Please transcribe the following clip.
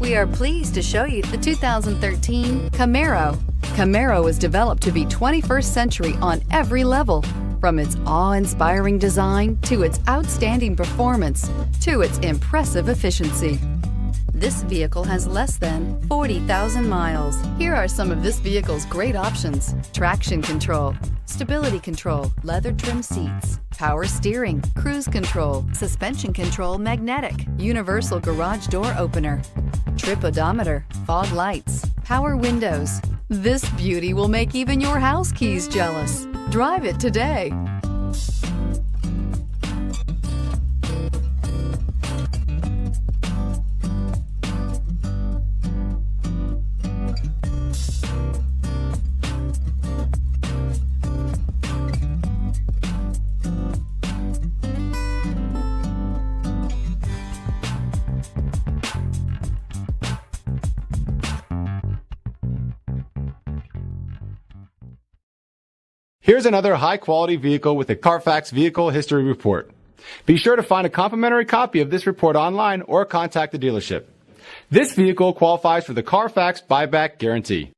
We are pleased to show you the 2013 Camaro. Camaro was developed to be 21st century on every level, from its awe-inspiring design to its outstanding performance to its impressive efficiency. This vehicle has less than 40,000 miles. Here are some of this vehicle's great options: traction control, stability control, leather trim seats, power steering, cruise control, suspension control magnetic, universal garage door opener, trip odometer, fog lights, power windows. This beauty will make even your house keys jealous. Drive it today. Here's another high-quality vehicle with a Carfax Vehicle History Report. Be sure to find a complimentary copy of this report online or contact the dealership. This vehicle qualifies for the Carfax Buyback Guarantee.